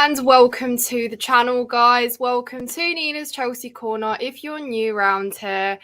And welcome to the channel, guys. Welcome to Nina's Chelsea Corner. If you're new around here,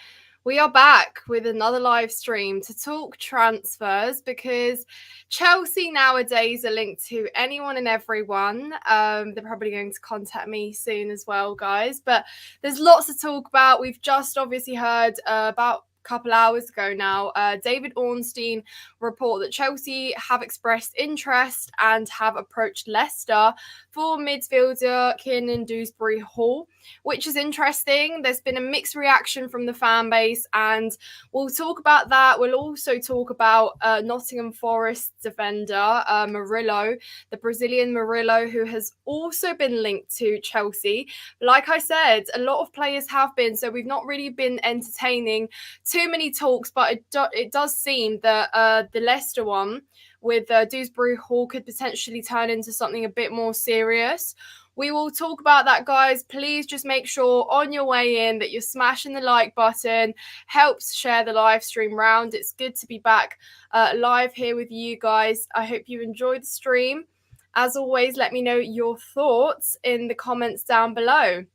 we are back with another live stream to talk transfers because Chelsea nowadays are linked to anyone and everyone. They're probably going to contact me soon as well, guys. But there's lots to talk about. We've just obviously heard about couple hours ago now, David Ornstein report that Chelsea have expressed interest and have approached Leicester for midfielder Kiernan Dewsbury-Hall, which is interesting. There's been a mixed reaction from the fan base, and we'll talk about that. We'll also talk about Nottingham Forest defender Murillo, the Brazilian Murillo, who has also been linked to Chelsea. Like I said, a lot of players have been, so we've not really been entertaining too many talks, but it does seem that the Leicester one with Dewsbury-Hall could potentially turn into something a bit more serious. We will talk about that, guys. Please just make sure on your way in that you're smashing the like button. Helps share the live stream round. It's good to be back live here with you guys. I hope you enjoyed the stream. As always, let me know your thoughts in the comments down below.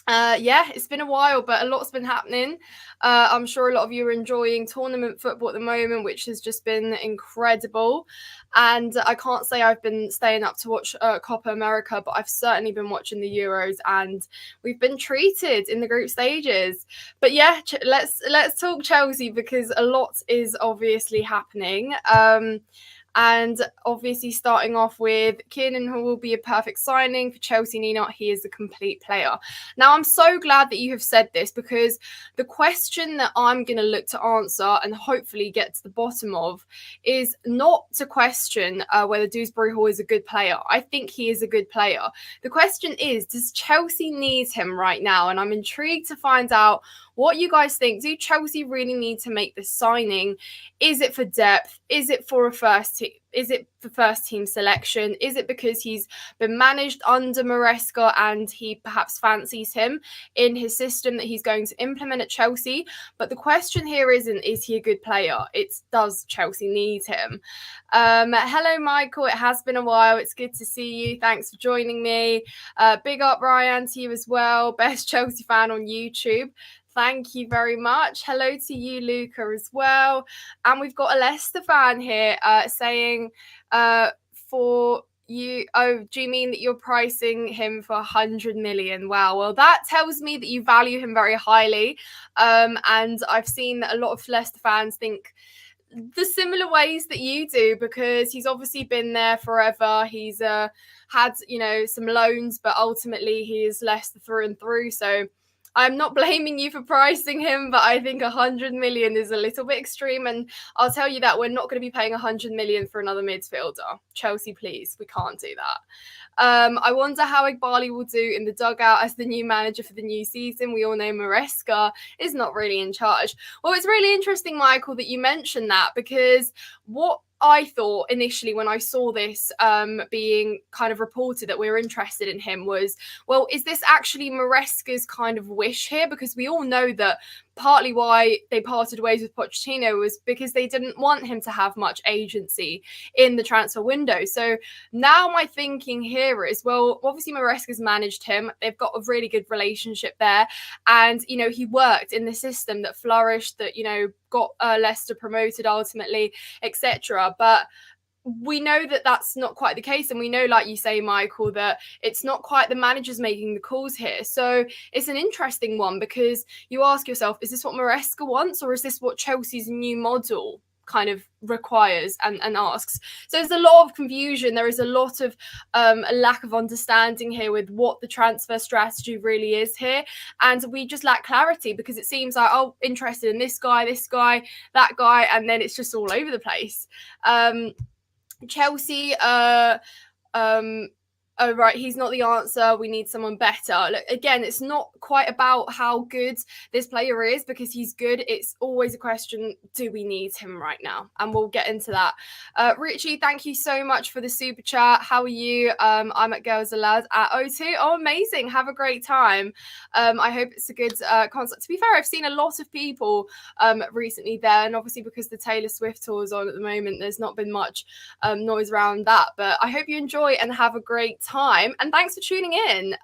Yeah, it's been a while, but a lot's been happening. I'm sure a lot of you are enjoying tournament football at the moment, which has just been incredible. And I can't say I've been staying up to watch Copa America, but I've certainly been watching the Euros, and we've been treated in the group stages. But yeah, let's talk Chelsea because a lot is obviously happening. And obviously starting off with Kiernan, who will be a perfect signing for Chelsea. Nina, he is a complete player. Now, I'm so glad that you have said this because the question that I'm going to look to answer and hopefully get to the bottom of is not to question whether Dewsbury-Hall is a good player. I think he is a good player. The question is, does Chelsea need him right now? And I'm intrigued to find out what you guys think. Do Chelsea really need to make this signing? Is it for depth? Is it for a first team? Is it for first team selection? Is it because he's been managed under Maresca and he perhaps fancies him in his system that he's going to implement at Chelsea? But the question here isn't, is he a good player? It's, does Chelsea need him? Hello, Michael. It has been a while. It's good to see you. Thanks for joining me. Big up, Ryan, to you as well. Best Chelsea fan on YouTube. Thank you very much. Hello to you, Luca, as well. And we've got a Leicester fan here saying for you, oh, do you mean that you're pricing him for 100 million? Wow. Well, that tells me that you value him very highly. And I've seen that a lot of Leicester fans think the similar ways that you do, because he's obviously been there forever. He's had, some loans, but ultimately he is Leicester through and through. So I'm not blaming you for pricing him, but I think 100 million is a little bit extreme. And I'll tell you that we're not going to be paying 100 million for another midfielder. Chelsea, please, we can't do that. I wonder how Igbali will do in the dugout as the new manager for the new season. We all know Maresca is not really in charge. Well, it's really interesting, Michael, that you mentioned that, because what I thought initially when I saw this being kind of reported that we were interested in him was, well, is this actually Maresca's kind of wish here? Because we all know that partly why they parted ways with Pochettino was because they didn't want him to have much agency in the transfer window. So now my thinking here is, well, obviously Maresca's managed him. They've got a really good relationship there. And, he worked in the system that flourished, that, got Leicester promoted ultimately, etc. But we know that that's not quite the case. And we know, like you say, Michael, that it's not quite the managers making the calls here. So it's an interesting one, because you ask yourself, is this what Maresca wants, or is this what Chelsea's new model kind of requires and asks? So there's a lot of confusion. There is a lot of a lack of understanding here with what the transfer strategy really is here. And we just lack clarity, because it seems like, oh, interested in this guy, that guy, and then it's just all over the place. Chelsea, oh, right, he's not the answer. We need someone better. Look, again, it's not quite about how good this player is, because he's good. It's always a question, do we need him right now? And we'll get into that. Richie, thank you so much for the super chat. How are you? I'm at Girls Aloud at O2. Oh, amazing. Have a great time. I hope it's a good concert. To be fair, I've seen a lot of people recently there, and obviously because the Taylor Swift tour is on at the moment, there's not been much noise around that. But I hope you enjoy and have a great time. time. And thanks for tuning in.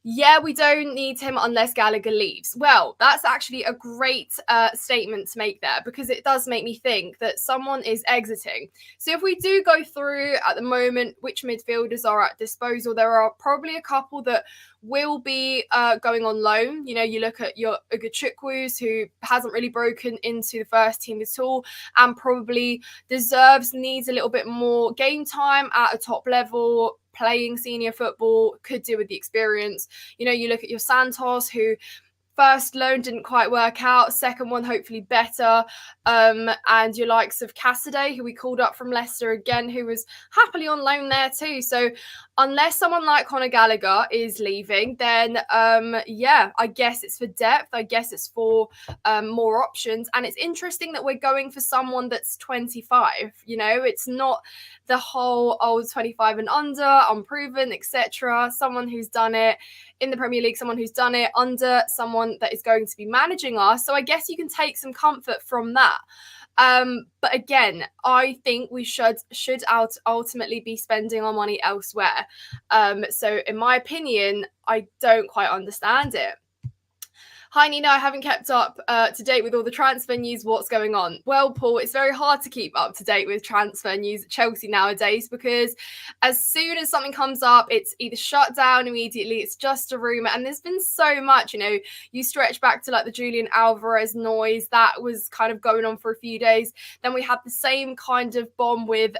Yeah, we don't need him unless Gallagher leaves. Well, that's actually a great statement to make there, because it does make me think that someone is exiting. So if we do go through at the moment which midfielders are at disposal, there are probably a couple that will be going on loan. You know, you look at your Ugochukwu's, who hasn't really broken into the first team at all and probably needs a little bit more game time at a top level. Playing senior football, could do with the experience. You know, you look at your Santos, who first loan didn't quite work out, second one hopefully better, and your likes of Cassidy, who we called up from Leicester again, who was happily on loan there too. So unless someone like Conor Gallagher is leaving, then yeah, I guess it's for depth. I guess it's for more options. And it's interesting that we're going for someone that's 25. You know, it's not the whole old 25 and under, unproven, etc. Someone who's done it in the Premier League, someone who's done it under someone that is going to be managing us. So I guess you can take some comfort from that. But again, I think we should ultimately be spending our money elsewhere. So in my opinion, I don't quite understand it. Hi, Nina, I haven't kept up to date with all the transfer news. What's going on? Well, Paul, it's very hard to keep up to date with transfer news at Chelsea nowadays, because as soon as something comes up, it's either shut down immediately, it's just a rumour. And there's been so much, you know, you stretch back to like the Julian Alvarez noise that was kind of going on for a few days. Then we had the same kind of bomb with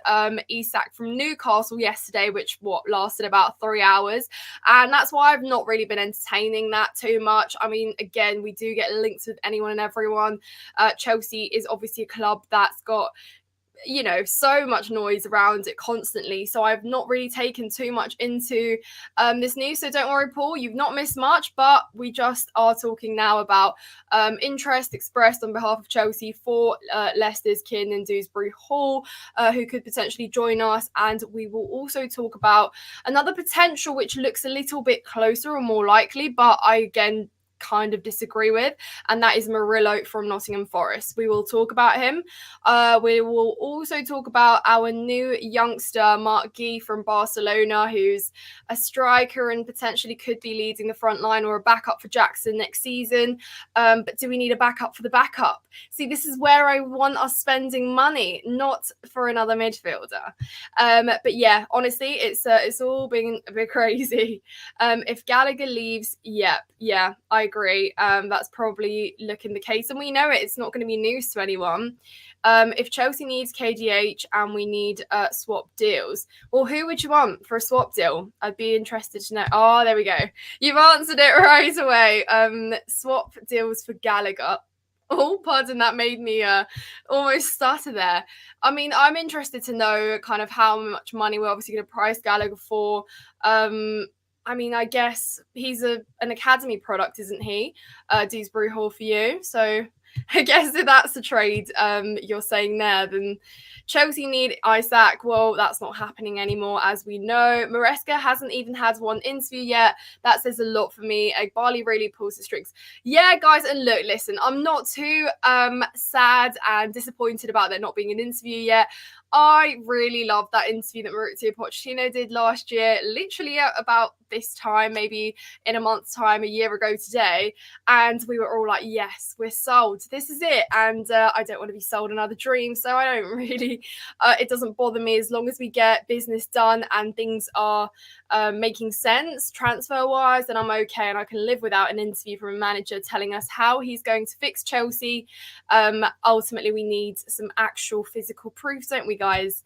Isak from Newcastle yesterday, which lasted about 3 hours. And that's why I've not really been entertaining that too much. I mean, again, we do get links with anyone and everyone. Chelsea is obviously a club that's got, you know, so much noise around it constantly. So I've not really taken too much into this news. So don't worry, Paul, you've not missed much, but we just are talking now about interest expressed on behalf of Chelsea for Leicester's Kiernan Dewsbury-Hall, who could potentially join us. And we will also talk about another potential, which looks a little bit closer or more likely, but I, again, kind of disagree with, and that is Murillo from Nottingham Forest. We will talk about him. We will also talk about our new youngster, Mark Guy from Barcelona, who's a striker and potentially could be leading the front line or a backup for Jackson next season. But do we need a backup for the backup? See, this is where I want us spending money, not for another midfielder. But yeah, honestly, it's all been a bit crazy. If Gallagher leaves, yeah, I agree. That's probably looking the case, and we know it. It's not going to be news to anyone. If Chelsea needs KDH and we need swap deals, well, who would you want for a swap deal? I'd be interested to know. Oh, there we go. You've answered it right away. Swap deals for Gallagher. Oh, pardon, that made me almost stutter there. I mean, I'm interested to know kind of how much money we're obviously going to price Gallagher for. I mean, I guess he's an academy product, isn't he? Dewsbury-Hall for you. So I guess if that's a trade you're saying there, then Chelsea need Isak. Well, that's not happening anymore, as we know. Maresca hasn't even had one interview yet. That says a lot for me. Barley really pulls the strings. Yeah, guys, and look, listen, I'm not too sad and disappointed about there not being an interview yet. I really loved that interview that Mauricio Pochettino did last year, literally at about this time, maybe in a month's time, a year ago today. And we were all like, yes, we're sold. This is it. And I don't want to be sold another dream. So I don't really, it doesn't bother me as long as we get business done and things are making sense transfer-wise, then I'm okay. And I can live without an interview from a manager telling us how he's going to fix Chelsea. Ultimately, we need some actual physical proof, don't we, guys?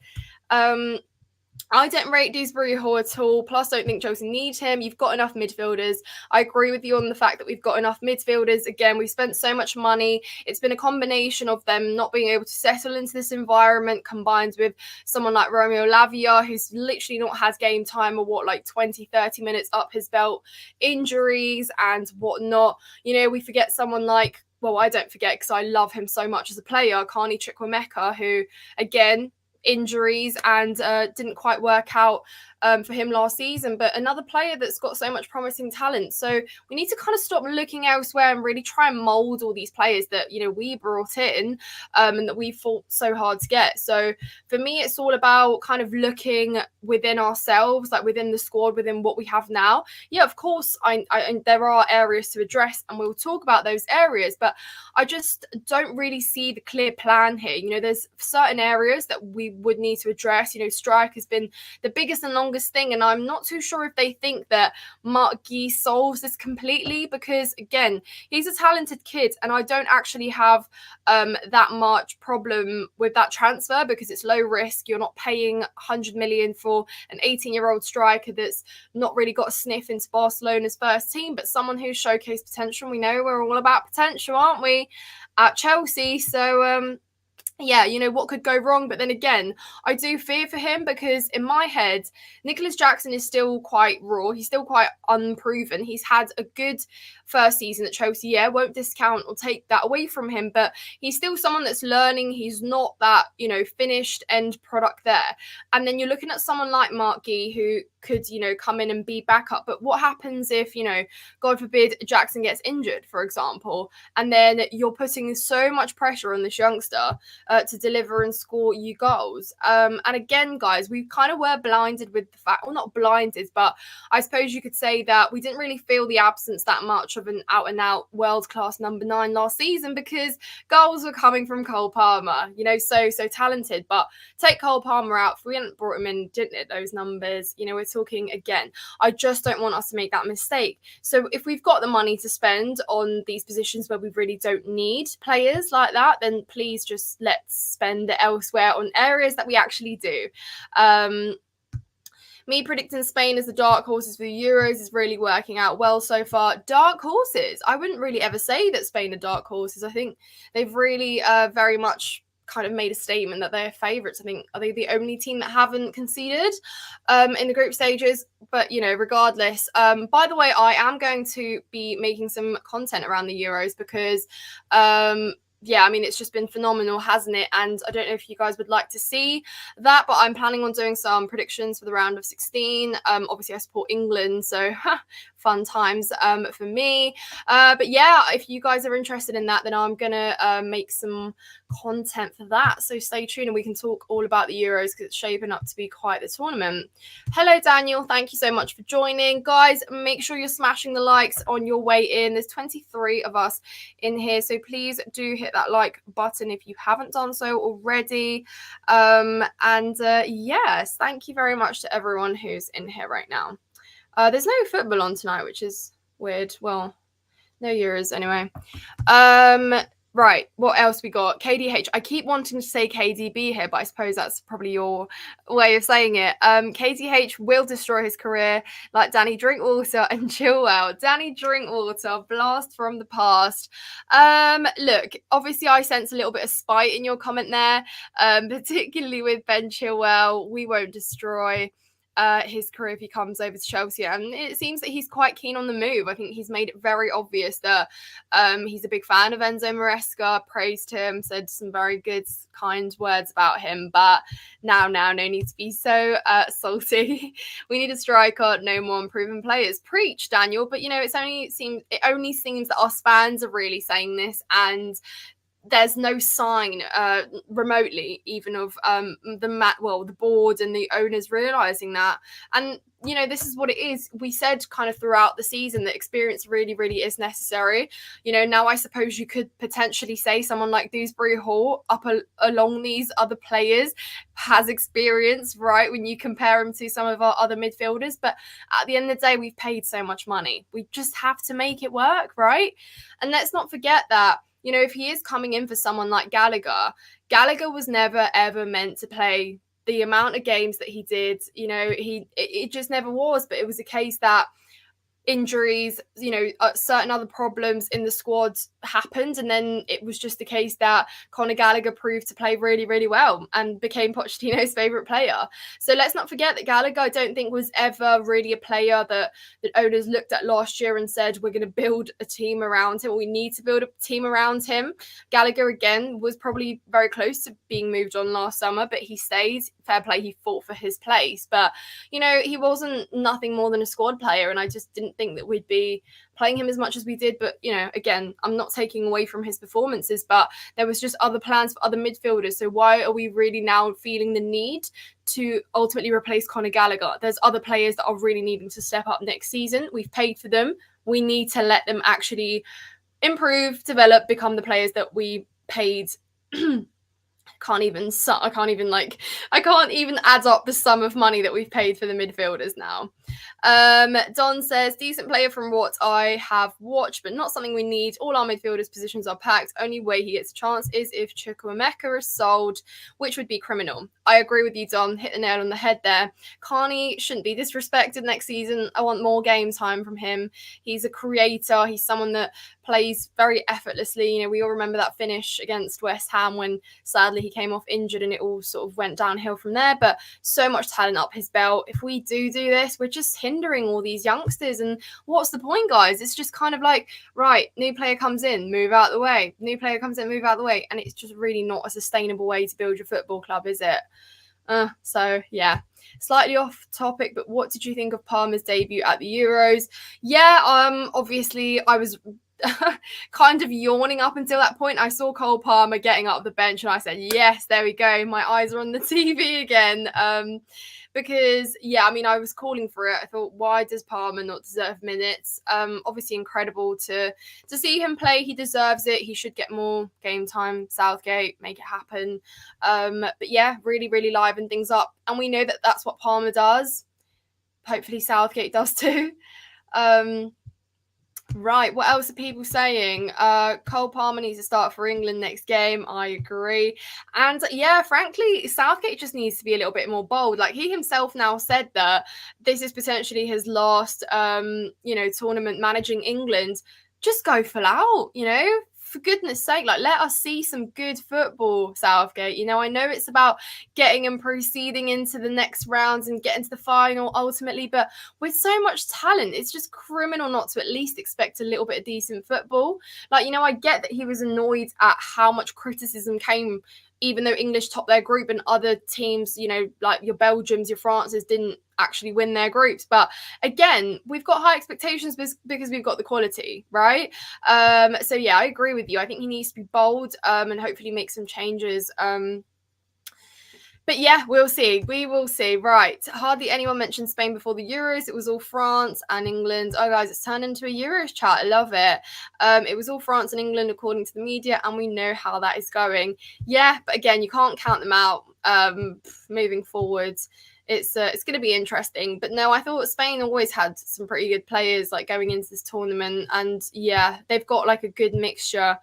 I don't rate Dewsbury-Hall at all. Plus, I don't think Chelsea need him. You've got enough midfielders. I agree with you on the fact that we've got enough midfielders. Again, we've spent so much money. It's been a combination of them not being able to settle into this environment, combined with someone like Romeo Lavia, who's literally not had game time or 20, 30 minutes up his belt, injuries and whatnot. You know, we forget someone like, well, I don't forget because I love him so much as a player, Carney Chukwuemeka, who, again, injuries and didn't quite work out for him last season, but another player that's got so much promising talent. So we need to kind of stop looking elsewhere and really try and mold all these players that, you know, we brought in and that we fought so hard to get. So for me, it's all about kind of looking within ourselves, like within the squad, within what we have now. Yeah, of course, I there are areas to address, and we'll talk about those areas, but I just don't really see the clear plan here. You know, there's certain areas that we would need to address. You know, strike has been the biggest and longest thing, and I'm not too sure if they think that Mark Guy solves this completely, because again, he's a talented kid, and I don't actually have that much problem with that transfer because it's low risk. You're not paying 100 million for an 18-year-old striker that's not really got a sniff into Barcelona's first team, but someone who's showcased potential. We know we're all about potential, aren't we, at Chelsea? So yeah, you know, what could go wrong? But then again, I do fear for him because in my head, Nicholas Jackson is still quite raw. He's still quite unproven. He's had a good first season at Chelsea. Yeah, won't discount or take that away from him, but he's still someone that's learning. He's not that, you know, finished end product there. And then you're looking at someone like Mark Guy who could, you know, come in and be backup. But what happens if, you know, God forbid, Jackson gets injured, for example, and then you're putting so much pressure on this youngster to deliver and score you goals. And again, guys, we kind of were blinded with the fact, well, not blinded, but I suppose you could say that we didn't really feel the absence that much of an out-and-out world-class number 9 last season because goals were coming from Cole Palmer, you know, so talented. But take Cole Palmer out, if we hadn't brought him in, didn't hit those numbers, you know, we're talking again. I just don't want us to make that mistake. So if we've got the money to spend on these positions where we really don't need players like that, then please just let's spend it elsewhere on areas that we actually do. Me predicting Spain as the dark horses for the Euros is really working out well so far. Dark horses? I wouldn't really ever say that Spain are dark horses. I think they've really very much kind of made a statement that they're favourites. I think, are they the only team that haven't conceded in the group stages? But, you know, regardless, by the way, I am going to be making some content around the Euros because yeah, I mean, it's just been phenomenal, hasn't it? And I don't know if you guys would like to see that, but I'm planning on doing some predictions for the round of 16. Obviously, I support England, so fun times for me. But yeah, if you guys are interested in that, then I'm going to make some content for that. So stay tuned and we can talk all about the Euros because it's shaping up to be quite the tournament. Hello, Daniel. Thank you so much for joining. Guys, make sure you're smashing the likes on your way in. There's 23 of us in here, so please do hit that like button if you haven't done so already. Yes, thank you very much to everyone who's in here right now. There's no football on tonight, which is weird. Well, no Euros anyway. Right, what else we got? KDH. I keep wanting to say KDB here, but I suppose that's probably your way of saying it. KDH will destroy his career like Danny Drinkwater and Chilwell. Danny Drinkwater, blast from the past. Look, obviously I sense a little bit of spite in your comment there, particularly with Ben Chilwell. We won't destroy his career if he comes over to Chelsea, and it seems that he's quite keen on the move. I think he's made it very obvious that he's a big fan of Enzo Maresca, praised him, said some very good, kind words about him, but now, no need to be so salty. We need a striker, no more unproven players. Preach, Daniel, but you know, it only seems that us fans are really saying this, and there's no sign remotely even of the board and the owners realizing that. And you know, this is what it is. We said kind of throughout the season that experience really, really is necessary. You know, now I suppose you could potentially say someone like Dewsbury-Hall along these other players has experience, right, when you compare him to some of our other midfielders. But at the end of the day, we've paid so much money. We just have to make it work, right? And let's not forget that, you know, if he is coming in for someone like Gallagher was never, ever meant to play the amount of games that he did. You know, it just never was. But it was a case that injuries, certain other problems in the squad happened, and then it was just the case that Conor Gallagher proved to play really, really well and became Pochettino's favourite player. So let's not forget that Gallagher, I don't think, was ever really a player that owners looked at last year and said, we're going to build a team around him, or we need to build a team around him. Gallagher, again, was probably very close to being moved on last summer, but he stayed. Fair play, he fought for his place. But, he wasn't nothing more than a squad player, and I just didn't think that we'd be playing him as much as we did. But, again, I'm not taking away from his performances, but there was just other plans for other midfielders. So why are we really now feeling the need to ultimately replace Conor Gallagher? There's other players that are really needing to step up next season. We've paid for them. We need to let them actually improve, develop, become the players that we paid. I can't even add up the sum of money that we've paid for the midfielders now. Don says, decent player from what I have watched, but not something we need. All our midfielders' positions are packed. Only way he gets a chance is if Chukwuemeka is sold, which would be criminal. I agree with you, Don. Hit the nail on the head there. Carney shouldn't be disrespected next season. I want more game time from him. He's a creator. He's someone that plays very effortlessly. We all remember that finish against West Ham when sadly he came off injured and it all sort of went downhill from there. But so much talent up his belt. If we do this, we're just hindering all these youngsters. And what's the point, guys? It's just kind of like, right, new player comes in, move out the way. New player comes in, move out the way. And it's just really not a sustainable way to build your football club, is it? So yeah, slightly off topic, but what did you think of Palmer's debut at the Euros? Yeah, obviously I was kind of yawning up until that point. I saw Cole Palmer getting up the bench and I said, yes, there we go. My eyes are on the TV again. Because, yeah, I was calling for it. I thought, why does Palmer not deserve minutes? Obviously incredible to see him play. He deserves it. He should get more game time. Southgate, make it happen. But, yeah, really, really liven things up. And we know that that's what Palmer does. Hopefully Southgate does too. Right, what else are people saying? Cole Palmer needs to start for England next game. I agree. And yeah, frankly, Southgate just needs to be a little bit more bold. Like, he himself now said that this is potentially his last, tournament managing England. Just go full out, for goodness sake, let us see some good football, Southgate. I know it's about getting and proceeding into the next rounds and getting to the final ultimately, but with so much talent, it's just criminal not to at least expect a little bit of decent football. I get that he was annoyed at how much criticism came, even though English topped their group and other teams, like your Belgiums, your Frances didn't actually win their groups. But again, we've got high expectations because we've got the quality, right? So yeah, I agree with you. I think he needs to be bold and hopefully make some changes. But yeah, we'll see. We will see. Right. Hardly anyone mentioned Spain before the Euros. It was all France and England. Oh, guys, it's turned into a Euros chat. I love it. It was all France and England, according to the media, and we know how that is going. Yeah, but again, you can't count them out moving forward. It's going to be interesting. But no, I thought Spain always had some pretty good players going into this tournament. And yeah, they've got a good mixture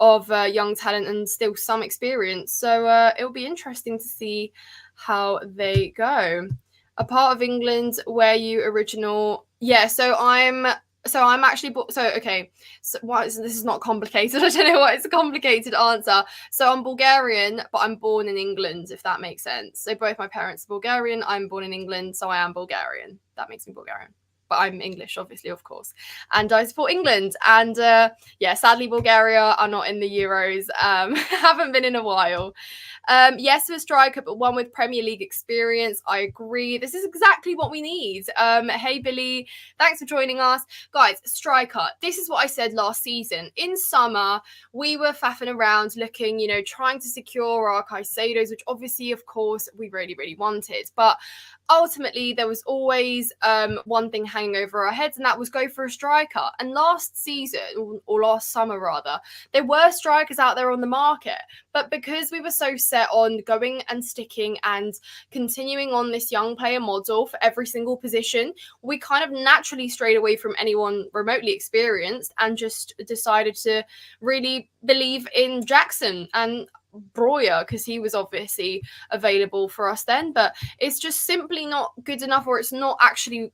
of young talent and still some experience. So it'll be interesting to see how they go. A part of England where you original... Yeah, so I'm actually... okay. So this is not complicated. I don't know why it's a complicated answer. So I'm Bulgarian, but I'm born in England, if that makes sense. So both my parents are Bulgarian. I'm born in England, so I am Bulgarian. That makes me Bulgarian. But I'm English, obviously, of course. And I support England. And yeah, sadly, Bulgaria are not in the Euros. Haven't been in a while. Yes, to a striker, but one with Premier League experience. I agree. This is exactly what we need. Hey, Billy, thanks for joining us. Guys, striker, this is what I said last season. In summer, we were faffing around looking, trying to secure our Caicedos, which obviously, of course, we really, really wanted. But ultimately, there was always one thing hanging over our heads, and that was go for a striker. And last season, or last summer rather, there were strikers out there on the market. But because we were so set on going and sticking and continuing on this young player model for every single position, we kind of naturally strayed away from anyone remotely experienced and just decided to really believe in Jackson and Breuer, because he was obviously available for us then. But it's just simply not good enough, or it's not actually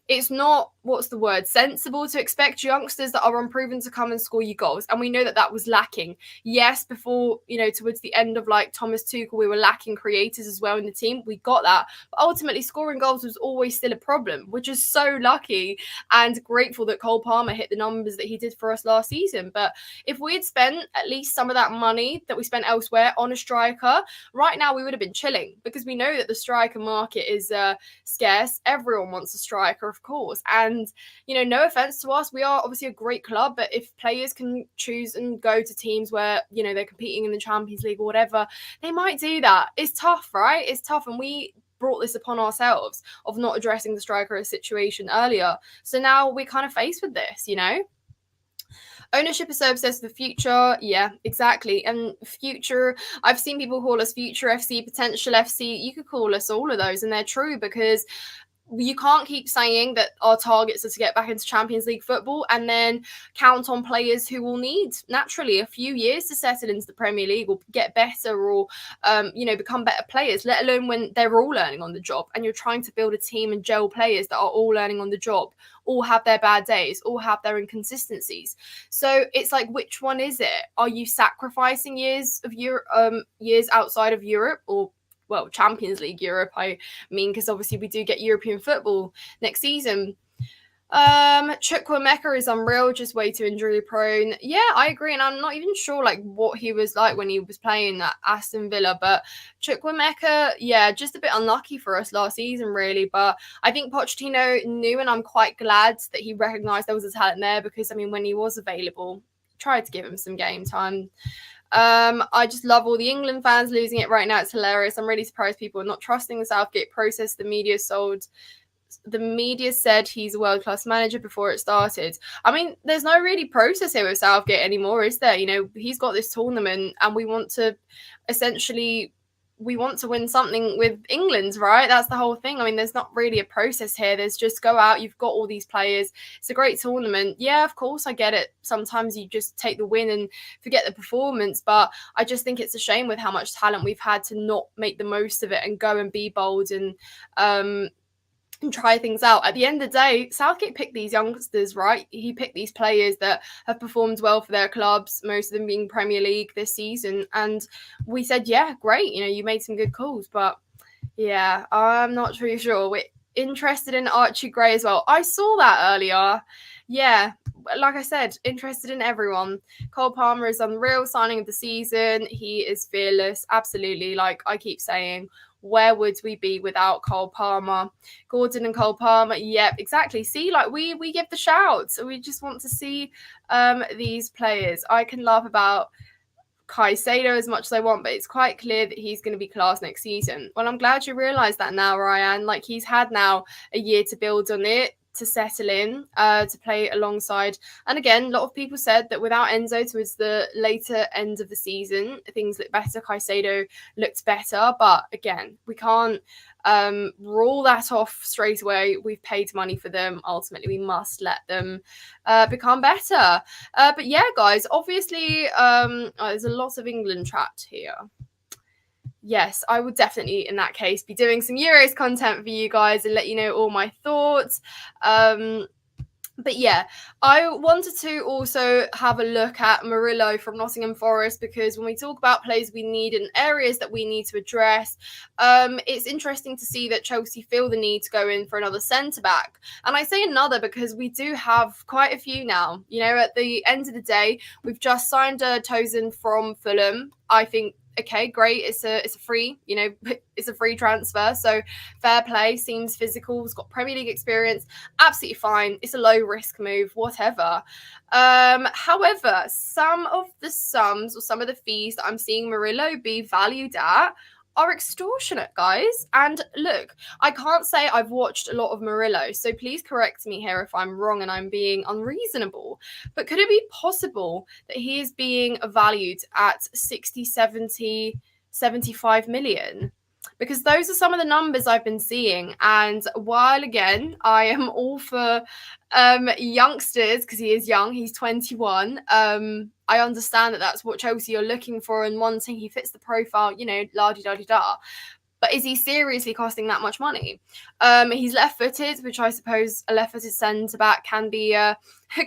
it's not what's the word, sensible to expect youngsters that are unproven to come and score you goals. And we know that that was lacking. Yes, before, towards the end of like Thomas Tuchel, we were lacking creators as well in the team. We got that. But ultimately, scoring goals was always still a problem, which is so lucky and grateful that Cole Palmer hit the numbers that he did for us last season. But if we had spent at least some of that money that we spent elsewhere on a striker, right now we would have been chilling, because we know that the striker market is scarce. Everyone wants a striker, of course. And no offense to us, we are obviously a great club, but if players can choose and go to teams where, they're competing in the Champions League or whatever, they might do that. It's tough, right? It's tough. And we brought this upon ourselves of not addressing the striker situation earlier. So now we're kind of faced with this, Ownership is so obsessed with the future. Yeah, exactly. And future, I've seen people call us future FC, potential FC. You could call us all of those, and they're true, because you can't keep saying that our targets are to get back into Champions League football and then count on players who will need naturally a few years to settle into the Premier League or get better or, become better players, let alone when they're all learning on the job and you're trying to build a team and gel players that are all learning on the job, all have their bad days, all have their inconsistencies. So it's like, which one is it? Are you sacrificing years of years outside of Europe, or Champions League Europe, I mean, because obviously we do get European football next season. Chukwuemeka is unreal, just way too injury prone. Yeah, I agree, and I'm not even sure like what he was like when he was playing at Aston Villa, but Chukwuemeka, yeah, just a bit unlucky for us last season, really. But I think Pochettino knew, and I'm quite glad that he recognised there was a talent there, because I mean, when he was available, tried to give him some game time. I just love all the England fans losing it right now. It's hilarious. I'm really surprised people are not trusting the Southgate process. The media said he's a world-class manager before it started. I mean, there's no really process here with Southgate anymore, is there? He's got this tournament and we want to win something with England, right? That's the whole thing. I mean, there's not really a process here. There's just go out, you've got all these players. It's a great tournament. Yeah, of course, I get it. Sometimes you just take the win and forget the performance, but I just think it's a shame with how much talent we've had to not make the most of it and go and be bold and try things out. At the end of the day, Southgate picked these youngsters, right? He picked these players that have performed well for their clubs, most of them being Premier League this season. And we said, yeah, great, you made some good calls. But yeah, I'm not really sure. We're interested in Archie Gray as well. I saw that earlier. Yeah, like I said, interested in everyone. Cole Palmer is unreal, signing of the season. He is fearless, absolutely. Like I keep saying, where would we be without Cole Palmer? Gordon and Cole Palmer, yep, exactly. See, like we give the shouts. We just want to see these players. I can laugh about Caicedo as much as I want, but it's quite clear that he's going to be class next season. Well, I'm glad you realise that now, Ryan. Like he's had now a year to build on it, to settle in, to play alongside. And again, a lot of people said that without Enzo towards the later end of the season, things looked better. Caicedo looked better. But again, we can't rule that off straight away. We've paid money for them. Ultimately, we must let them become better. But yeah, guys, obviously, there's a lot of England chat here. Yes, I would definitely, in that case, be doing some Euros content for you guys and let you know all my thoughts. But yeah, I wanted to also have a look at Murillo from Nottingham Forest, because when we talk about players we need and areas that we need to address, it's interesting to see that Chelsea feel the need to go in for another centre-back. And I say another because we do have quite a few now. At the end of the day, we've just signed Tosin from Fulham. I think, okay, great. It's a free, it's a free transfer. So fair play, seems physical, has got Premier League experience. Absolutely fine. It's a low risk move, whatever. However, some of the sums or some of the fees that I'm seeing Murillo be valued at are extortionate, guys. And look, I can't say I've watched a lot of Murillo, so please correct me here if I'm wrong and I'm being unreasonable. But could it be possible that he is being valued at 60, 70, 75 million? Because those are some of the numbers I've been seeing. And while, again, I am all for youngsters, because he is young, he's 21. I understand that that's what Chelsea are looking for and wanting. He fits the profile, la-di-da-di-da. But is he seriously costing that much money? He's left-footed, which I suppose a left-footed centre-back can be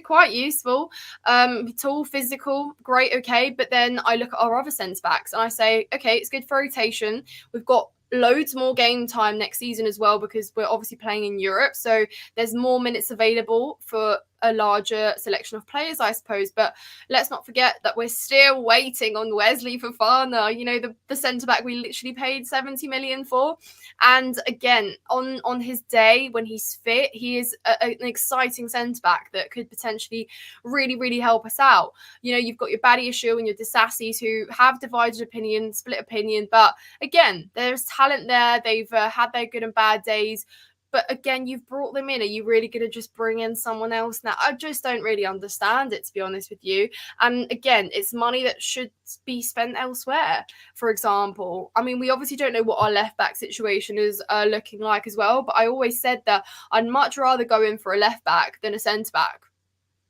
quite useful. Tall, physical, great, okay. But then I look at our other centre-backs and I say, okay, it's good for rotation. We've got loads more game time next season as well, because we're obviously playing in Europe, so there's more minutes available for a larger selection of players, I suppose. But let's not forget that we're still waiting on Wesley Fofana, you know, the centre-back we literally paid 70 million for. And again, on his day when he's fit, he is an exciting centre-back that could potentially really help us out. You know, you've got your Badiashile and your Disassis who have divided opinion, split opinion, but again, there's talent there. They've had their good and bad days. But again, you've brought them in. Are you really going to just bring in someone else now? I just don't really understand it, to be honest with you. And again, it's money that should be spent elsewhere. For example, I mean, we obviously don't know what our left back situation is looking like as well. But I always said that I'd much rather go in for a left back than a centre back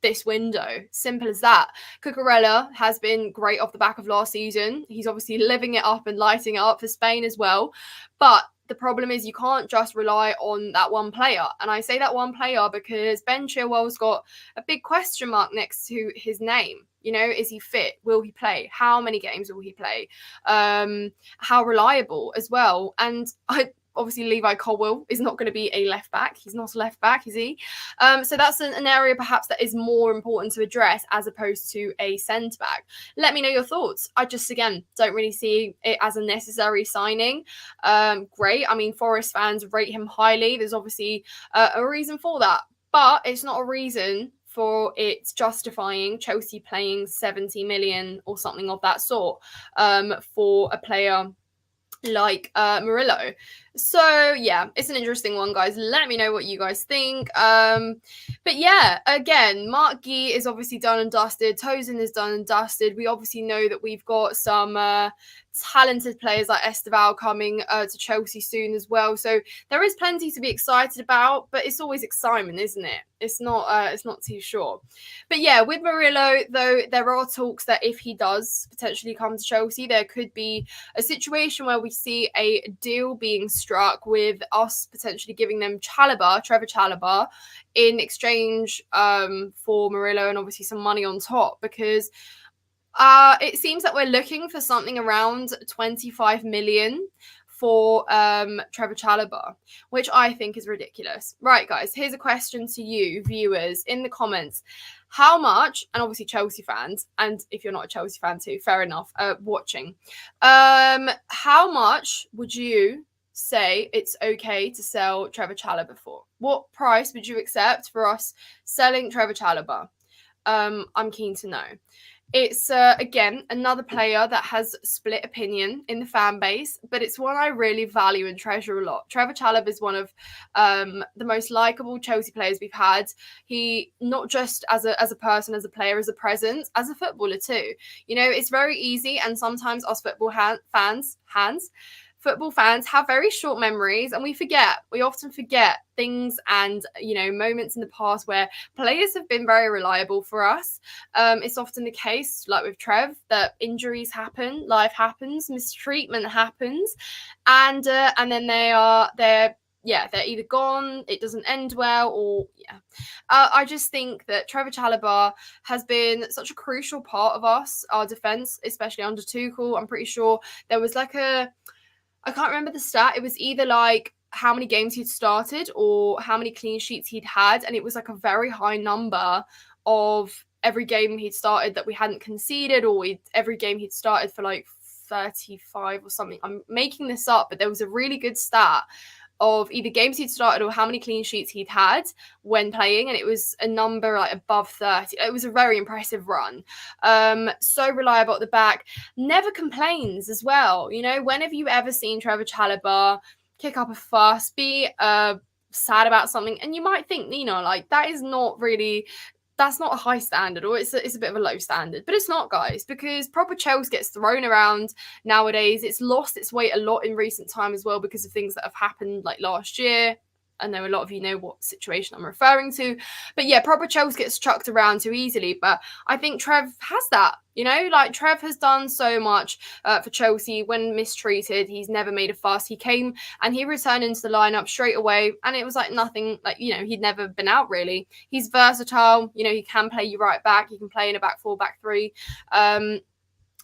this window. Simple as that. Cucurella has been great off the back of last season. He's obviously living it up and lighting it up for Spain as well. But the problem is you can't just rely on that one player. And I say that one player because Ben Chilwell's got a big question mark next to his name. You know, is he fit? Will he play? How many games will he play? How reliable as well? And obviously, Levi Colwill is not going to be a left back. He's not a left back, is he? So that's an area perhaps that is more important to address as opposed to a centre back. Let me know your thoughts. I just, again, don't really see it as a necessary signing. Great. I mean, Forest fans rate him highly. There's obviously a reason for that, but it's not a reason for it justifying Chelsea paying 70 million or something of that sort for a player like Murillo. So yeah, it's an interesting one, guys. Let me know what you guys think. But yeah, again, Mark Guy is obviously done and dusted. Tosin is done and dusted. We obviously know that we've got some talented players like Esteval coming to Chelsea soon as well. So there is plenty to be excited about, but it's always excitement, isn't it? It's not too sure. But yeah, with Murillo, though, there are talks that if he does potentially come to Chelsea, there could be a situation where we see a deal being struck with us potentially giving them Trevor Chalobah, in exchange for Murillo and obviously some money on top, because it seems that we're looking for something around 25 million for Trevor Chalobah, which I think is ridiculous. Right, guys, here's a question to you, viewers, in the comments. How much, and obviously Chelsea fans, and if you're not a Chelsea fan too, fair enough, watching, how much would you say it's okay to sell Trevor Chalobah for? What price would you accept for us selling Trevor Chalobah? I'm keen to know. It's, again, another player that has split opinion in the fan base, but it's one I really value and treasure a lot. Trevor Chalobah is one of the most likeable Chelsea players we've had. He, not just as a person, as a player, as a presence, as a footballer too. You know, it's very easy, and sometimes us football fans have very short memories, and we often forget things and, you know, moments in the past where players have been very reliable for us. It's often the case, like with Trev, that injuries happen, life happens, mistreatment happens, and then they're either gone, it doesn't end well, or I just think that Trevor Chalobah has been such a crucial part of our defence, especially under Tuchel. I'm pretty sure there was I can't remember the stat. It was either like how many games he'd started or how many clean sheets he'd had. And it was like a very high number of every game he'd started that we hadn't conceded, or every game he'd started for like 35 or something. I'm making this up, but there was a really good stat of either games he'd started or how many clean sheets he'd had when playing, and it was a number like above 30. It was a very impressive run. So reliable at the back, never complains as well. You know, when have you ever seen Trevor Chalobah kick up a fuss, be sad about something, and you might think, you know, like that's not a high standard, or it's a bit of a low standard. But it's not, guys, because proper Chelsea gets thrown around nowadays. It's lost its weight a lot in recent time as well because of things that have happened like last year. I know a lot of you know what situation I'm referring to. But yeah, proper Chelsea gets chucked around too easily. But I think Trev has that, you know, like Trev has done so much for Chelsea. When mistreated, he's never made a fuss. He came and he returned into the lineup straight away, and it was like nothing, like, you know, he'd never been out really. He's versatile, you know, he can play you right back, he can play in a back four, back three.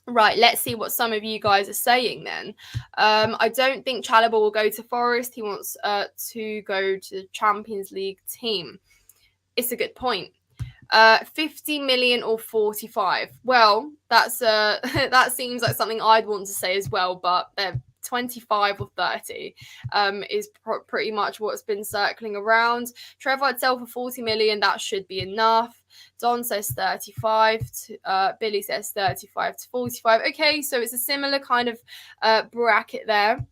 Right, let's see what some of you guys are saying then. I don't think Chalobah will go to Forest. He wants to go to the Champions League team. It's a good point. 50 million or 45. Well, that's that seems like something I'd want to say as well, but they're 25 or 30 is pretty much what's been circling around. Trevor itself for 40 million, that should be enough. Don says 35 to, Billy says 35 to 45. Okay, so it's a similar kind of bracket there.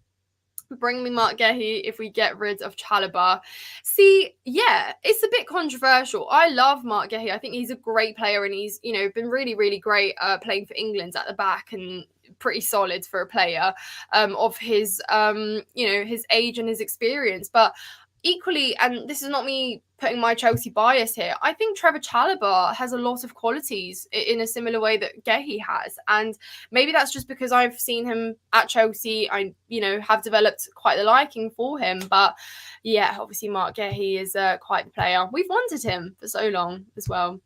Bring me Mark Gehi if we get rid of Chalobah. See, yeah, it's a bit controversial. I love Mark Gehi. I think he's a great player, and he's, you know, been really, really great playing for England at the back, and pretty solid for a player of his, you know, his age and his experience. But equally, and this is not me putting my Chelsea bias here, I think Trevor Chalobah has a lot of qualities in a similar way that Gehi has. And maybe that's just because I've seen him at Chelsea. I, you know, have developed quite the liking for him. But yeah, obviously Mark Gehi is quite the player. We've wanted him for so long as well.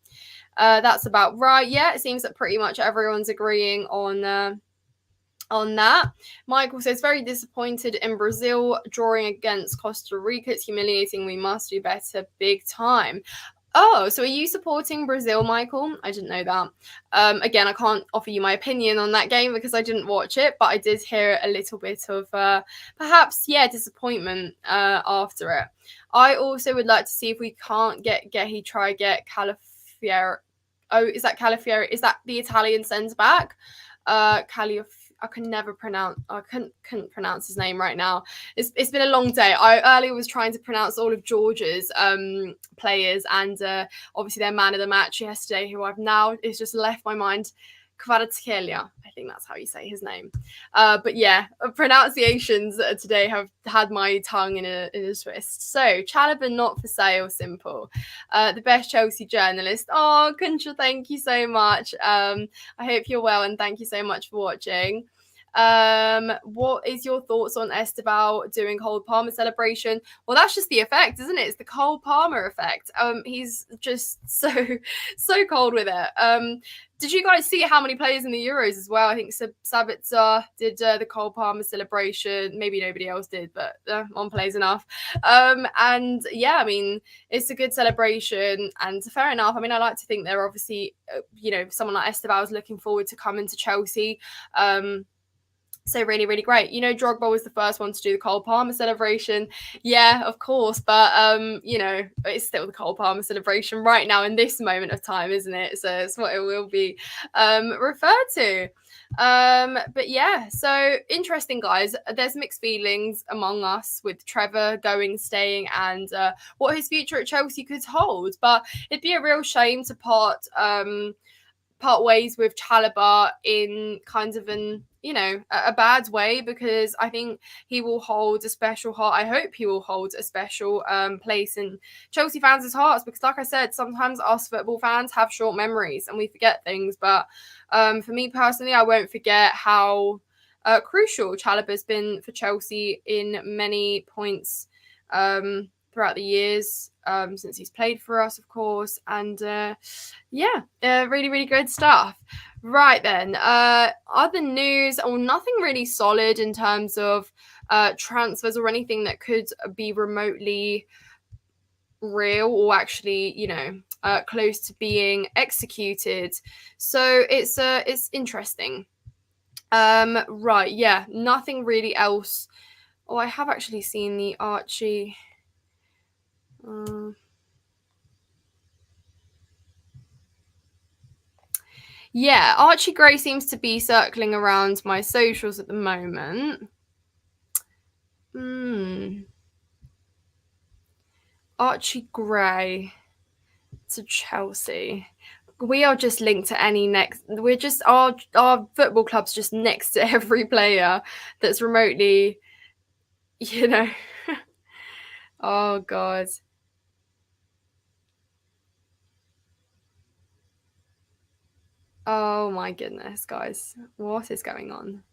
That's about right. Yeah, it seems that pretty much everyone's agreeing on that. Michael says, very disappointed in Brazil drawing against Costa Rica. It's humiliating. We must do better big time. Oh, so are you supporting Brazil, Michael? I didn't know that. Again, I can't offer you my opinion on that game because I didn't watch it, but I did hear a little bit of perhaps, yeah, disappointment after it. I also would like to see if we can't get Gehi, try get Calafieri. Oh, is that Calafieri? Is that the Italian centre-back? I can never pronounce. I couldn't pronounce his name right now. It's been a long day. I earlier was trying to pronounce all of Georgia's players, and obviously their man of the match yesterday, who I've now is just left my mind. Kvaratskhelia, I think that's how you say his name. But yeah, pronunciations today have had my tongue in a twist. So Chalobah not for sale, simple. The best Chelsea journalist. Oh, Kuncha, thank you so much. I hope you're well, and thank you so much for watching. What is your thoughts on Esteban doing Cole Palmer celebration? Well, that's just the effect, isn't it? It's the Cole Palmer effect. He's just so cold with it. Did you guys see how many players in the Euros as well? I think Sabitzer did the Cole Palmer celebration. Maybe nobody else did, but one play's enough. And yeah, I mean, it's a good celebration, and fair enough. I mean, I like to think they're obviously, you know, someone like Esteban was looking forward to coming to Chelsea. So really, really great. You know, Drogba was the first one to do the Cole Palmer celebration. Yeah, of course. But, you know, it's still the Cole Palmer celebration right now in this moment of time, isn't it? So it's what it will be referred to. But yeah, so interesting, guys. There's mixed feelings among us with Trevor going, staying, and what his future at Chelsea could hold. But it'd be a real shame to part ways with Chalobah in kind of an, you know, a bad way, because I think he will hold a special heart. I hope he will hold a special place in Chelsea fans' hearts, because like I said, sometimes us football fans have short memories and we forget things. But for me personally, I won't forget how crucial Chalobah's been for Chelsea in many points throughout the years, since he's played for us, of course. And yeah, really, really good stuff. Right then, other news, or nothing really solid in terms of transfers or anything that could be remotely real or actually, you know, close to being executed. So it's interesting. Right, yeah, nothing really else. Oh, I have actually seen the Archie. Yeah, Archie Gray seems to be circling around my socials at the moment. Archie Gray to Chelsea. We are just linked to any next. We're just our football club's just next to every player that's remotely, you know. Oh, God. Oh, my goodness, guys. What is going on?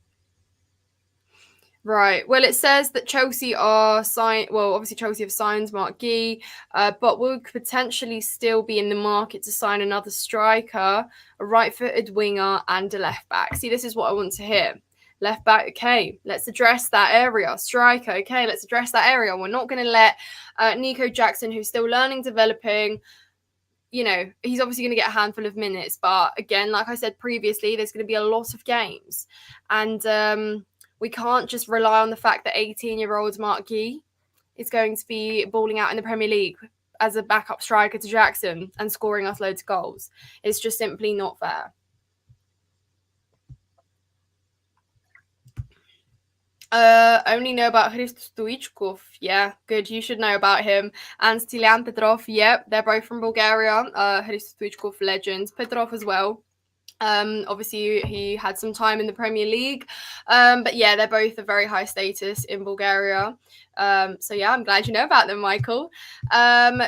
Right. Well, it says that Chelsea are signed. Well, obviously Chelsea have signed Mark Gee, but will potentially still be in the market to sign another striker, a right-footed winger, and a left back. See, this is what I want to hear. Left back, okay. Let's address that area. Striker, okay. Let's address that area. We're not going to let Nico Jackson, who's still learning, developing. You know, he's obviously going to get a handful of minutes, but again, like I said previously, there's going to be a lot of games, and we can't just rely on the fact that 18-year-old Mark Gee is going to be balling out in the Premier League as a backup striker to Jackson and scoring us loads of goals. It's just simply not fair. Only know about Hristo Stoichkov. Yeah, good. You should know about him. And Stilian Petrov. Yep, they're both from Bulgaria. Hristo Stoichkov, legend. Petrov as well. Obviously, he had some time in the Premier League. But yeah, they're both of very high status in Bulgaria. So yeah, I'm glad you know about them, Michael.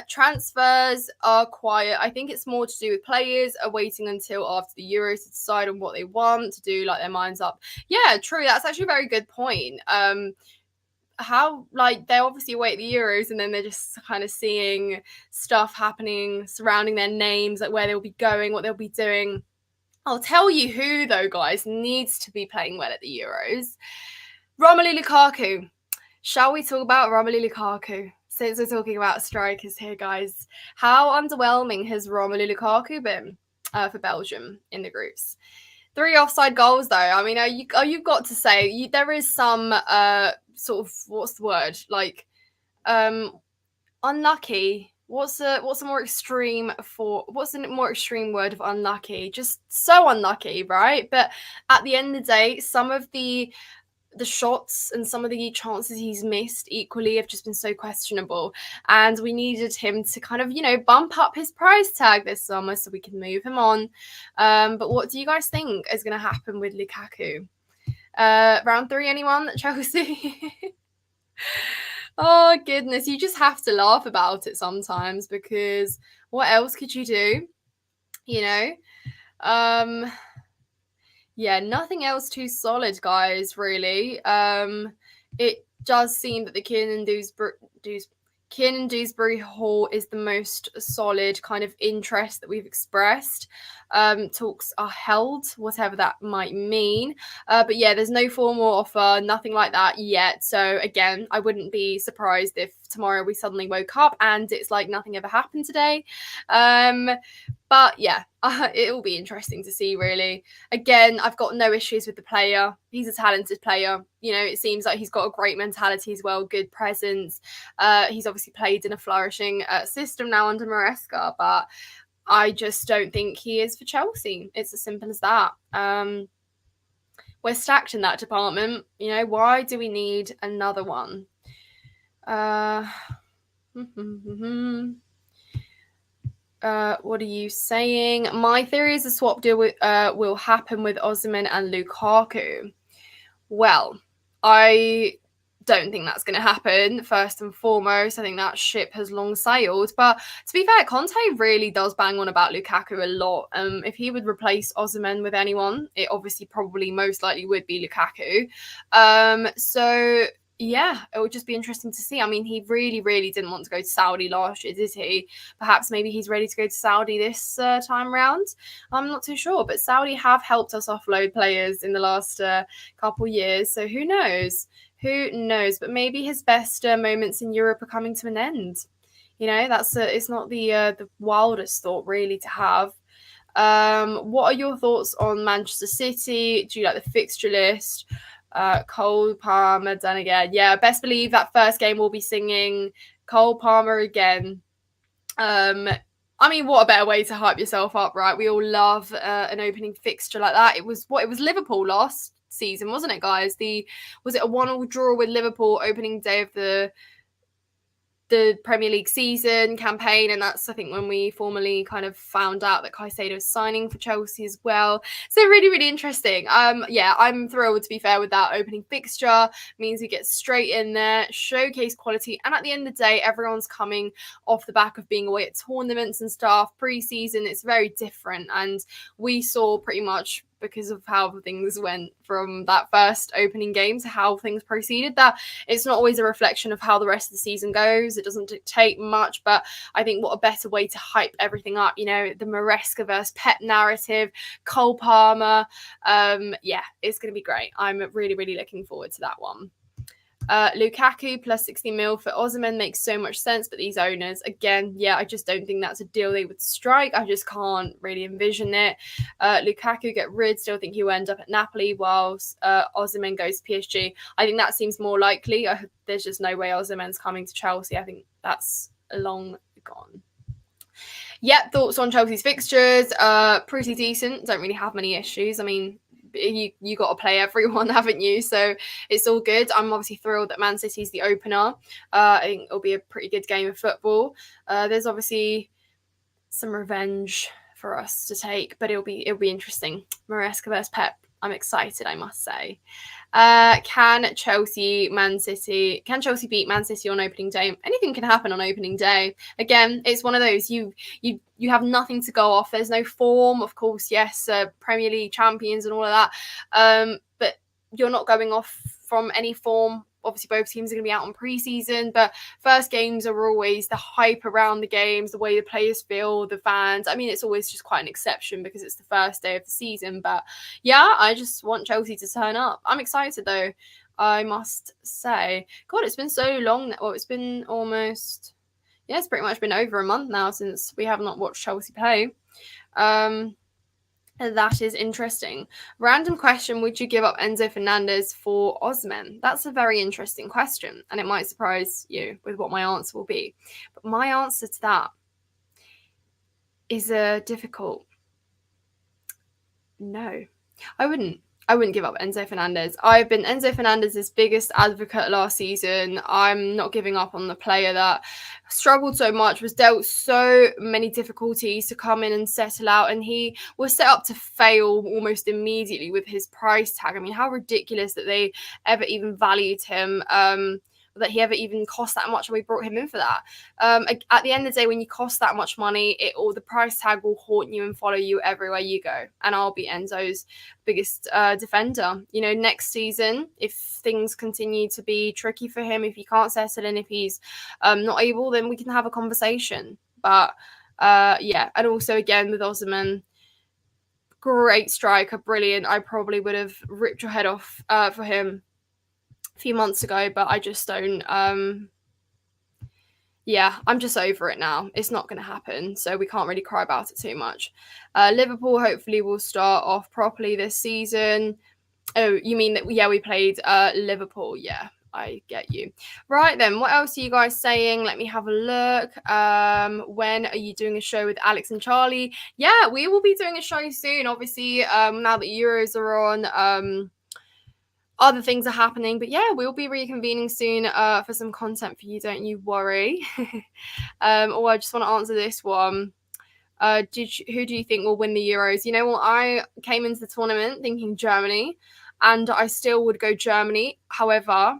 Transfers are quiet. I think it's more to do with players are waiting until after the Euros to decide on what they want to do, like their minds up. Yeah, true. That's actually a very good point. How, like, they obviously wait the Euros and then they're just kind of seeing stuff happening surrounding their names, like where they'll be going, what they'll be doing. I'll tell you who, though, guys, needs to be playing well at the Euros. Romelu Lukaku. Shall we talk about Romelu Lukaku? Since we're talking about strikers here, guys. How underwhelming has Romelu Lukaku been for Belgium in the groups? 3 offside goals, though. I mean, you've got to say, there is some sort of, what's the word? Like, unlucky. What's a more extreme word of unlucky? Just so unlucky, right? But at the end of the day, some of the shots and some of the chances he's missed equally have just been so questionable, and we needed him to kind of, you know, bump up his price tag this summer so we can move him on. But what do you guys think is going to happen with Lukaku? Round 3, anyone? Chelsea? Oh, goodness. You just have to laugh about it sometimes, because what else could you do? You know? Yeah, nothing else too solid, guys, really. It does seem that the Kiernan Dewsbury-Hall is the most solid kind of interest that we've expressed. Talks are held, whatever that might mean. But yeah, there's no formal offer, nothing like that yet. So again, I wouldn't be surprised if tomorrow we suddenly woke up and it's like nothing ever happened today. But yeah, it will be interesting to see, really. Again, I've got no issues with the player. He's a talented player. You know, it seems like he's got a great mentality as well, good presence. He's obviously played in a flourishing system now under Maresca, but I just don't think he is for Chelsea. It's as simple as that. We're stacked in that department. You know, why do we need another one? What are you saying? My theory is a swap deal will happen with Osimhen and Lukaku. Well, I don't think that's going to happen, first and foremost. I think that ship has long sailed. But to be fair, Conte really does bang on about Lukaku a lot. If he would replace Osimhen with anyone, it obviously probably most likely would be Lukaku. So yeah, it would just be interesting to see. I mean, he really, really didn't want to go to Saudi last year, did he? Perhaps maybe he's ready to go to Saudi this time round. I'm not too sure, but Saudi have helped us offload players in the last couple years, so who knows? Who knows? But maybe his best moments in Europe are coming to an end. You know, it's not the wildest thought really to have. What are your thoughts on Manchester City? Do you like the fixture list? Cole Palmer done again. Yeah, best believe that first game we'll be singing Cole Palmer again. I mean, what a better way to hype yourself up, right? We all love an opening fixture like that. It was Liverpool last season, wasn't it, guys? Was it a 1-1 draw with Liverpool opening day of the the Premier League season campaign, and that's I think when we formally kind of found out that Caicedo is signing for Chelsea as well. So really interesting. Yeah, I'm thrilled, to be fair, with that opening fixture. Means we get straight in there, showcase quality, and at the end of the day, everyone's coming off the back of being away at tournaments and stuff. Pre-season, it's very different, and we saw pretty much, because of how things went from that first opening game to how things proceeded, that it's not always a reflection of how the rest of the season goes. It doesn't dictate much, but I think what a better way to hype everything up, you know, the Maresca versus Pep narrative, Cole Palmer. Yeah, it's going to be great. I'm really looking forward to that one. Lukaku plus 60 mil for Osimhen makes so much sense, but these owners, again, yeah, I just don't think that's a deal they would strike. I just can't really envision it. Lukaku get rid, still think he'll end up at Napoli, whilst Osimhen goes to PSG. I think that seems more likely. There's just no way Osimhen's coming to Chelsea. I think that's long gone. Yep, thoughts on Chelsea's fixtures? Pretty decent. Don't really have many issues. I mean, you got to play everyone, haven't you? So it's all good. I'm obviously thrilled that Man City's the opener. I think it'll be a pretty good game of football. There's obviously some revenge for us to take, but it'll be interesting. Maresca versus Pep. I'm excited, I must say. Can Chelsea beat Man City on opening day? Anything can happen on opening day. Again, it's one of those you have nothing to go off. There's no form, of course. Yes, Premier League champions and all of that. But you're not going off from any form. Obviously, both teams are going to be out on pre-season, but first games are always the hype around the games, the way the players feel, the fans. I mean, it's always just quite an exception because it's the first day of the season. But yeah, I just want Chelsea to turn up. I'm excited, though, I must say. God, it's been so long. Well, it's been almost... Yeah, it's pretty much been over a month now since we have not watched Chelsea play. That is interesting. Random question: would you give up Enzo Fernandez for Osimhen? That's a very interesting question, and it might surprise you with what my answer will be. But my answer to that is difficult. No, I wouldn't give up Enzo Fernandez. I've been Enzo Fernandez's biggest advocate last season. I'm not giving up on the player that struggled so much, was dealt so many difficulties to come in and settle out, and he was set up to fail almost immediately with his price tag. I mean, how ridiculous that they ever even valued him, that he ever even cost that much, and we brought him in for that. At the end of the day, when you cost that much money, the price tag will haunt you and follow you everywhere you go. And I'll be Enzo's biggest defender. You know, next season, if things continue to be tricky for him, if he can't settle in, if he's not able, then we can have a conversation. But yeah, and also again with Osimhen, great striker, brilliant. I probably would have ripped your head off for him a few months ago, but I just don't. Yeah, I'm just over it now. It's not going to happen, so we can't really cry about it too much. Liverpool hopefully will start off properly this season. Oh, you mean that? Yeah, we played Liverpool. Yeah, I get you. Right then, what else are you guys saying? Let me have a look. When are you doing a show with Alex and Charlie? Yeah, we will be doing a show soon. Obviously, now that Euros are on, other things are happening, but yeah, we'll be reconvening soon for some content for you, don't you worry. I just want to answer this one. Who do you think will win the Euros? You know what, I came into the tournament thinking Germany, and I still would go Germany. However,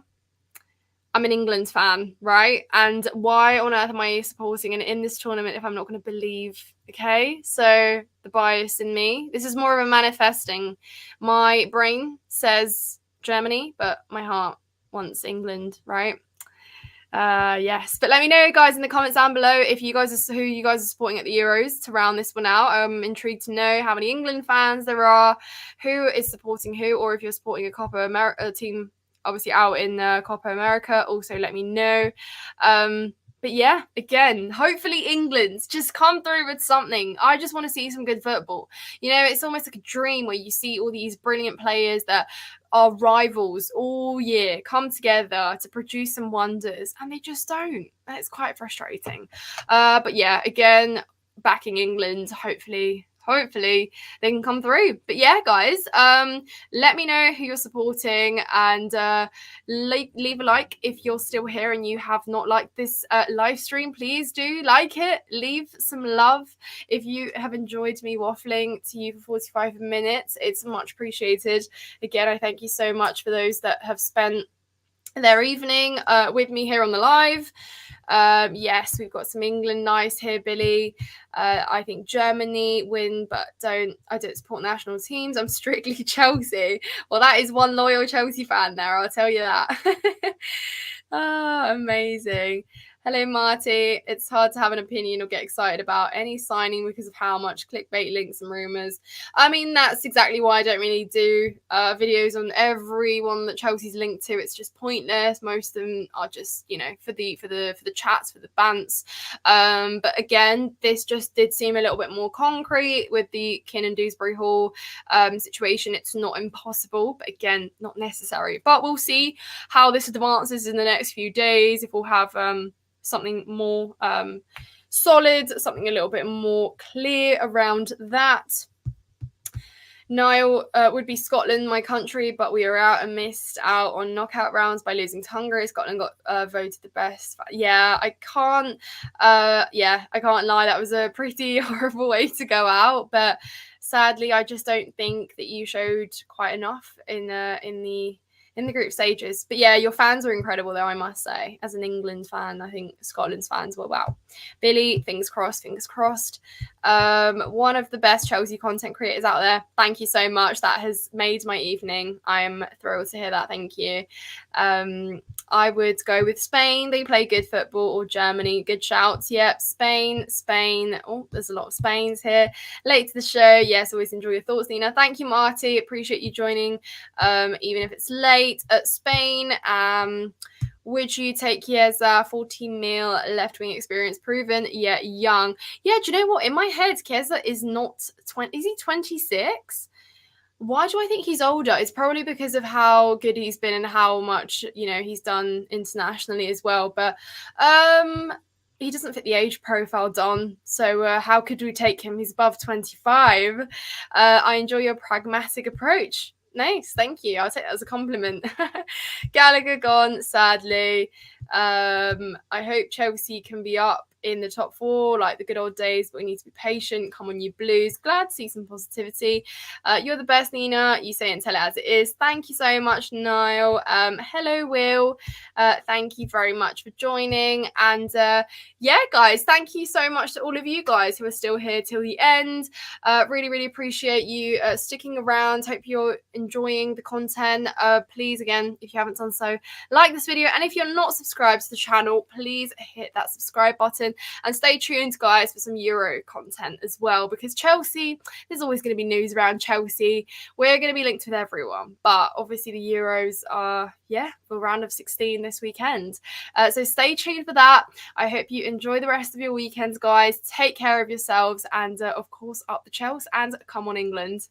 I'm an England fan, right? And why on earth am I supporting in this tournament if I'm not going to believe? Okay, so the bias in me, this is more of a manifesting. My brain says Germany, but my heart wants England, right? Yes, but let me know, guys, in the comments down below if you guys who you guys are supporting at the Euros to round this one out. I'm intrigued to know how many England fans there are, who is supporting who, or if you're supporting a Copa America team, obviously out in Copa America. Also, let me know. But yeah, again, hopefully England just come through with something. I just want to see some good football. You know, it's almost like a dream where you see all these brilliant players that are rivals all year come together to produce some wonders, and they just don't. It's quite frustrating. But yeah, again, backing England. Hopefully hopefully they can come through. But yeah, guys, let me know who you're supporting, and leave a like if you're still here and you have not liked this live stream. Please do like it, leave some love. If you have enjoyed me waffling to you for 45 minutes, it's much appreciated. Again, I thank you so much for those that have spent their evening with me here on the live. Yes, we've got some England nice here, Billy. I think Germany win, but I don't support national teams. I'm strictly Chelsea. Well, that is one loyal Chelsea fan there, I'll tell you that. Amazing. Hello, Marty. It's hard to have an opinion or get excited about any signing because of how much clickbait links and rumors. I mean, that's exactly why I don't really do videos on everyone that Chelsea's linked to. It's just pointless. Most of them are just, you know, for the chats, for the bants. But again, this just did seem a little bit more concrete with the Kiernan Dewsbury-Hall situation. It's not impossible, but again, not necessary. But we'll see how this advances in the next few days. If we'll have something more solid, something a little bit more clear around that. Niall, would be Scotland, my country, but we are out and missed out on knockout rounds by losing to Hungary. Scotland got voted the best. Yeah, I can't lie. That was a pretty horrible way to go out, but sadly, I just don't think that you showed quite enough in the group stages. But yeah, your fans are incredible though, I must say. As an England fan, I think Scotland's fans were wow. Billy, fingers crossed. One of the best Chelsea content creators out there. Thank you so much. That has made my evening. I'm thrilled to hear that. Thank you. I would go with Spain. They play good football, or Germany. Good shouts. Yep, Spain. Oh, there's a lot of Spains here. Late to the show. Yes, always enjoy your thoughts, Nina. Thank you, Marty. Appreciate you joining, even if it's late. At Spain, would you take Chiesa? 14 mil, left-wing experience proven, yet young. Yeah, do you know what? In my head, Chiesa is not 20. Is he 26? Why do I think he's older? It's probably because of how good he's been and how much, you know, he's done internationally as well. But he doesn't fit the age profile, Don. So how could we take him? He's above 25. I enjoy your pragmatic approach. Nice, thank you. I'll take that as a compliment. Gallagher gone, sadly. I hope Chelsea can be up in the top four like the good old days, but we need to be patient. Come on, you Blues. Glad to see some positivity. You're the best, Nina. You say it and tell it as it is. Thank you so much, Niall. Hello, Will. Thank you very much for joining. And yeah, guys, thank you so much to all of you guys who are still here till the end. Really, really appreciate you sticking around. Hope you're enjoying the content. Please, again, if you haven't done so, like this video. And if you're not subscribed to the channel, please hit that subscribe button. And stay tuned, guys, for some Euro content as well, because Chelsea, there's always going to be news around Chelsea. We're going to be linked with everyone, but obviously the Euros are, the round of 16 this weekend. So stay tuned for that. I hope you enjoy the rest of your weekends, guys. Take care of yourselves, and of course, up the Chelsea, and come on, England.